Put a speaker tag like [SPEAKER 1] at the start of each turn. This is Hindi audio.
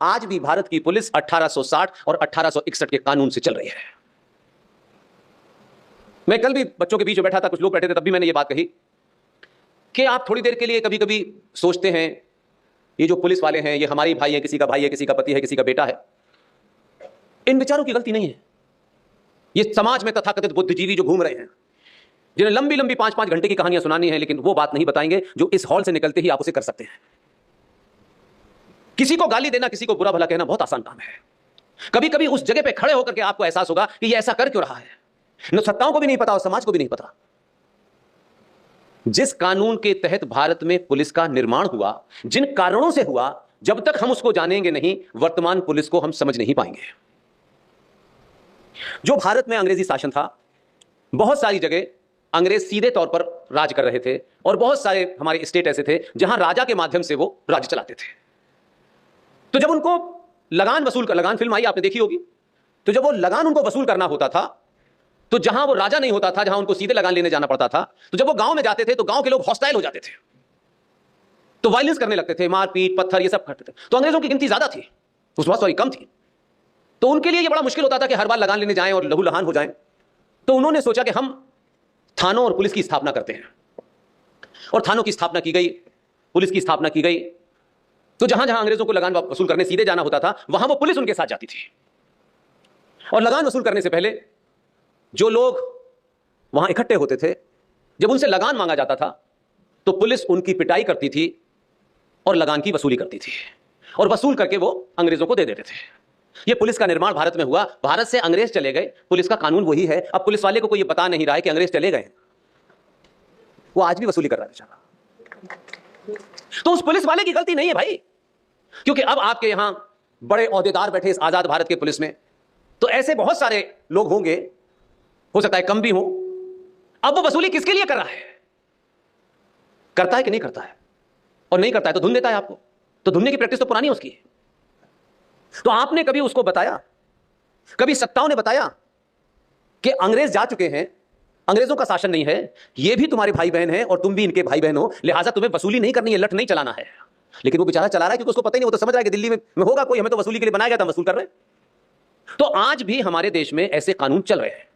[SPEAKER 1] आज भी भारत की पुलिस 1860 और 1861 के कानून से चल रही है। मैं कल भी बच्चों के बीच में बैठा था, कुछ लोग बैठे थे, तब भी मैंने ये बात कही कि आप थोड़ी देर के लिए कभी कभी सोचते हैं ये जो पुलिस वाले हैं ये हमारी भाई है, किसी का भाई है, किसी का पति है, किसी का बेटा है। इन विचारों की गलती नहीं है। ये समाज में तथाकथित बुद्धिजीवी जो घूम रहे हैं, जिन्हें लंबी लंबी 5-5 घंटे की कहानियां सुनानी है, लेकिन वो बात नहीं बताएंगे जो इस हॉल से निकलते ही आप उसे कर सकते हैं। किसी को गाली देना, किसी को बुरा भला कहना बहुत आसान काम है। कभी कभी उस जगह पे खड़े होकर के आपको एहसास होगा कि ये ऐसा कर क्यों रहा है। न सत्ताओं को भी नहीं पता और समाज को भी नहीं पता। जिस कानून के तहत भारत में पुलिस का निर्माण हुआ, जिन कारणों से हुआ, जब तक हम उसको जानेंगे नहीं, वर्तमान पुलिस को हम समझ नहीं पाएंगे। जो भारत में अंग्रेजी शासन था, बहुत सारी जगह अंग्रेज सीधे तौर पर राज कर रहे थे और बहुत सारे हमारे स्टेट ऐसे थे जहां राजा के माध्यम से वो राज्य चलाते थे। तो जब उनको लगान फिल्म आई, आपने देखी होगी, तो जब वो लगान उनको वसूल करना होता था, तो जहां वो राजा नहीं होता था, जहां उनको सीधे लगान लेने जाना पड़ता था, तो जब वो गांव में जाते थे तो गांव के लोग हॉस्टाइल हो जाते थे, तो वायलेंस करने लगते थे, मारपीट पत्थर ये सब करते थे। तो अंग्रेजों की गिनती ज्यादा थी, उस वक्त कम थी, तो उनके लिए ये बड़ा मुश्किल होता था कि हर बार लगान लेने जाएं और लहूलुहान हो जाएं। तो उन्होंने सोचा कि हम थानों और पुलिस की स्थापना करते हैं, और थानों की स्थापना की गई, पुलिस की स्थापना की गई। तो जहां जहां अंग्रेजों को लगान वसूल करने सीधे जाना होता था, वहां वो पुलिस उनके साथ जाती थी, और लगान वसूल करने से पहले जो लोग वहां इकट्ठे होते थे, जब उनसे लगान मांगा जाता था तो पुलिस उनकी पिटाई करती थी और लगान की वसूली करती थी, और वसूल करके वो अंग्रेजों को दे देते थे। ये पुलिस का निर्माण भारत में हुआ। भारत से अंग्रेज चले गए, पुलिस का कानून वही है। अब पुलिस वाले को कोई ये बता नहीं रहा है कि अंग्रेज चले गए, वो आज भी वसूली कर रहा है बेचारा। तो उस पुलिस वाले की गलती नहीं है भाई, क्योंकि अब आपके यहां बड़े ओहदेदार बैठे इस आजाद भारत के पुलिस में, तो ऐसे बहुत सारे लोग होंगे, हो सकता है कम भी हो। अब वो वसूली किसके लिए कर रहा है? करता है कि नहीं करता है? और नहीं करता है तो धुन देता है आपको, तो धुनने की प्रैक्टिस तो पुरानी है उसकी। तो आपने कभी उसको बताया, कभी सत्ताओं ने बताया कि अंग्रेज जा चुके हैं, अंग्रेजों का शासन नहीं है, ये भी तुम्हारे भाई बहन हैं और तुम भी इनके भाई बहन हो, लिहाजा तुम्हें वसूली नहीं करनी है, लठ नहीं चलाना है। लेकिन वो बेचारा चला रहा है क्योंकि उसको पता ही नहीं, वो तो समझ रहा है कि दिल्ली में होगा कोई, हमें तो वसूली के लिए बनाया गया था, वसूल कर रहे हैं। तो आज भी हमारे देश में ऐसे कानून चल रहे हैं।